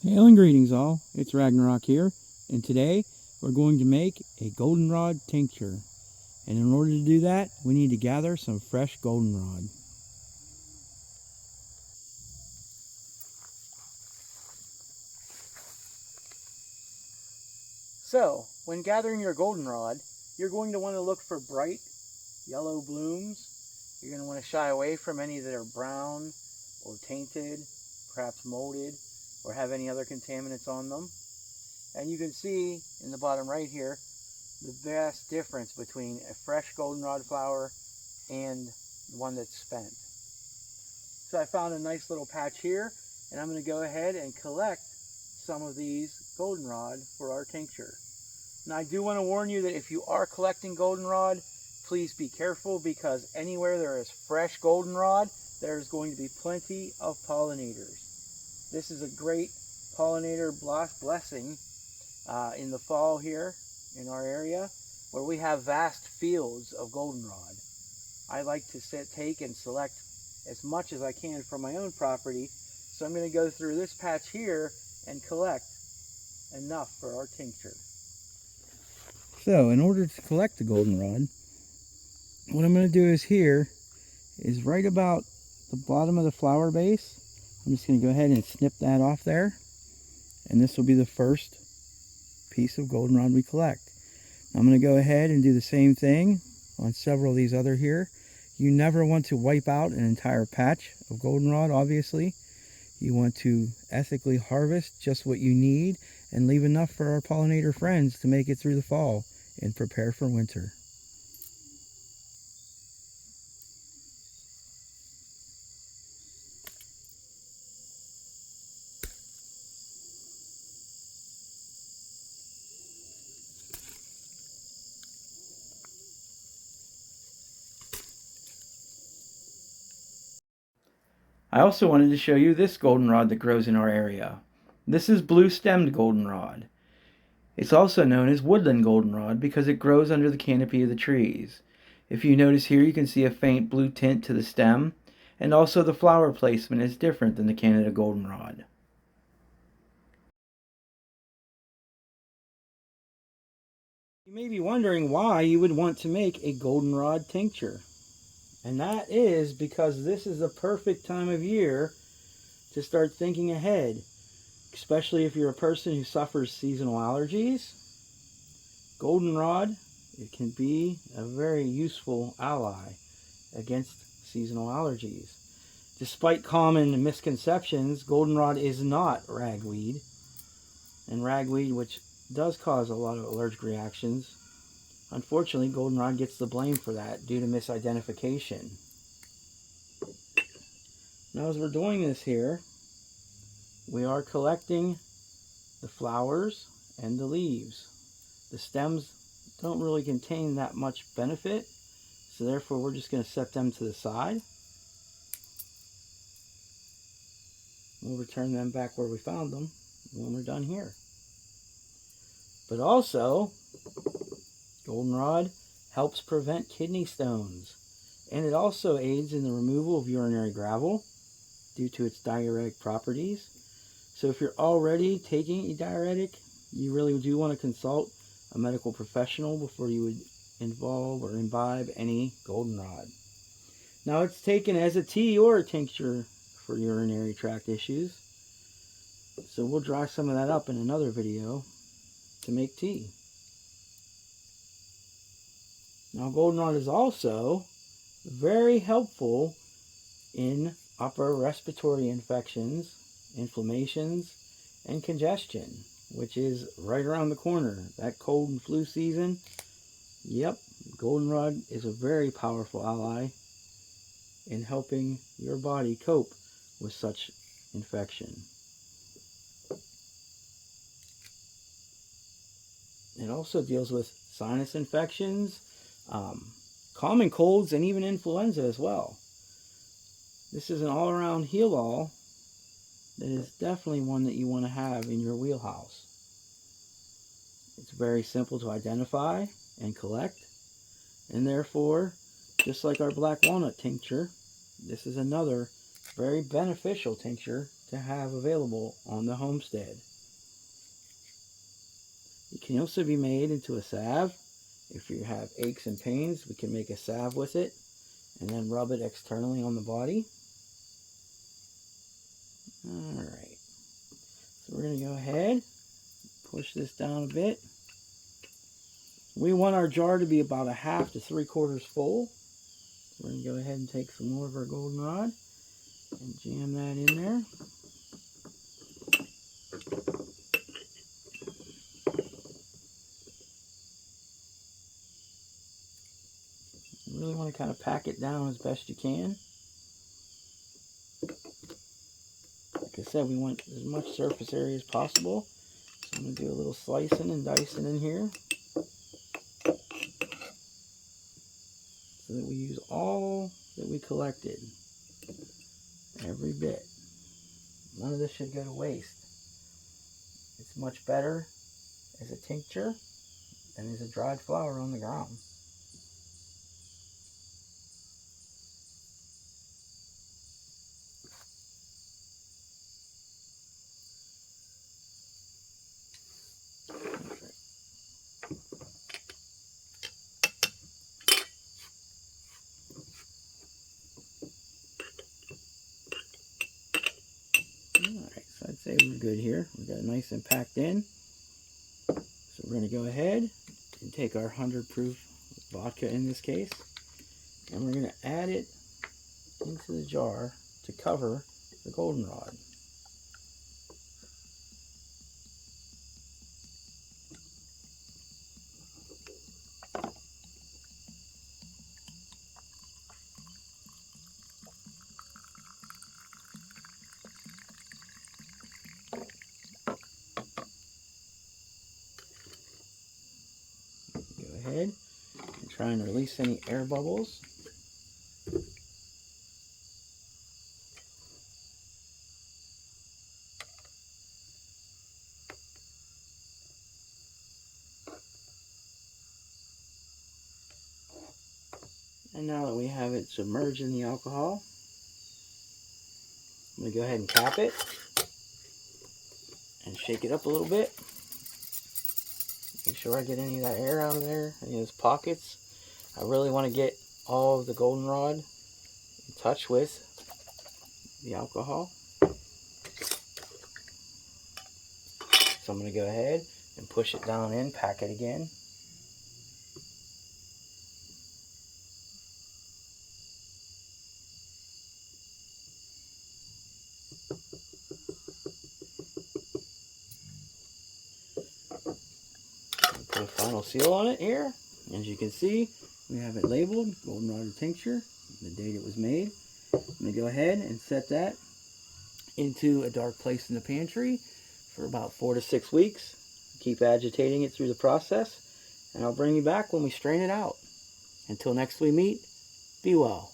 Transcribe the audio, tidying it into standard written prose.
Hail and greetings all, it's Ragnarok here, and today we're going to make a goldenrod tincture. And in order to do that, we need to gather some fresh goldenrod. So, when gathering your goldenrod, you're going to want to look for bright yellow blooms. You're going to want to shy away from any that are brown or tainted, perhaps molded, or have any other contaminants on them. And you can see in the bottom right here the vast difference between a fresh goldenrod flower and one that's spent. So I found a nice little patch here, and I'm going to go ahead and collect some of these goldenrod for our tincture. Now I do want to warn you that if you are collecting goldenrod, please be careful, because anywhere there is fresh goldenrod, there's going to be plenty of pollinators. This is a great pollinator blessing in the fall here in our area, where we have vast fields of goldenrod. I like to take and select as much as I can from my own property, so I'm going to go through this patch here and collect enough for our tincture. So in order to collect the goldenrod, what I'm going to do is here is right about the bottom of the flower base. I'm just going to go ahead and snip that off there, and this will be the first piece of goldenrod we collect. I'm going to go ahead and do the same thing on several of these other here. You never want to wipe out an entire patch of goldenrod, obviously. You want to ethically harvest just what you need and leave enough for our pollinator friends to make it through the fall and prepare for winter. I also wanted to show you this goldenrod that grows in our area. This is blue-stemmed goldenrod. It's also known as woodland goldenrod because it grows under the canopy of the trees. If you notice here, you can see a faint blue tint to the stem, and also the flower placement is different than the Canada goldenrod. You may be wondering why you would want to make a goldenrod tincture. And that is because this is the perfect time of year to start thinking ahead, especially if you're a person who suffers seasonal allergies. Goldenrod, it can be a very useful ally against seasonal allergies. Despite common misconceptions, goldenrod is not ragweed. And ragweed, which does cause a lot of allergic reactions, unfortunately, goldenrod gets the blame for that due to misidentification. Now, as we're doing this here, we are collecting the flowers and the leaves. The stems don't really contain that much benefit, so therefore we're just going to set them to the side. We'll return them back where we found them when we're done here. But also, goldenrod helps prevent kidney stones, and it also aids in the removal of urinary gravel due to its diuretic properties. So if you're already taking a diuretic, you really do want to consult a medical professional before you would involve or imbibe any goldenrod. Now, it's taken as a tea or a tincture for urinary tract issues, so we'll dry some of that up in another video to make tea. Now, goldenrod is also very helpful in upper respiratory infections, inflammations, and congestion, which is right around the corner. That cold and flu season, yep, goldenrod is a very powerful ally in helping your body cope with such infection. It also deals with sinus infections, common colds, and even influenza as well. This is an all-around heal-all that is definitely one that you want to have in your wheelhouse. It's very simple to identify and collect, and therefore, just like our black walnut tincture, this is another very beneficial tincture to have available on the homestead. It can also be made into a salve. If you have aches and pains, we can make a salve with it and then rub it externally on the body. Alright, so we're going to go ahead, push this down a bit. We want our jar to be about 1/2 to 3/4 full. So we're going to go ahead and take some more of our goldenrod and jam that in there. You really want to kind of pack it down as best you can. Like I said, we want as much surface area as possible. So I'm going to do a little slicing and dicing in here, so that we use all that we collected. Every bit. None of this should go to waste. It's much better as a tincture than as a dried flower on the ground. Alright, so I'd say we're good here. We got it nice and packed in. So we're going to go ahead and take our 100 proof vodka in this case, and we're going to add it into the jar to cover the goldenrod. Go ahead and try and release any air bubbles. And now that we have it submerged in the alcohol, I'm going to go ahead and cap it and shake it up a little bit. Make sure I get any of that air out of there, any of those pockets. I really want to get all of the goldenrod in touch with the alcohol. So I'm going to go ahead and push it down in, pack it again. Put a final seal on it here. As you can see, we have it labeled Goldenrod Tincture, the date it was made. I'm going to go ahead and set that into a dark place in the pantry for about 4 to 6 weeks. Keep agitating it through the process, and I'll bring you back when we strain it out. Until next we meet, be well.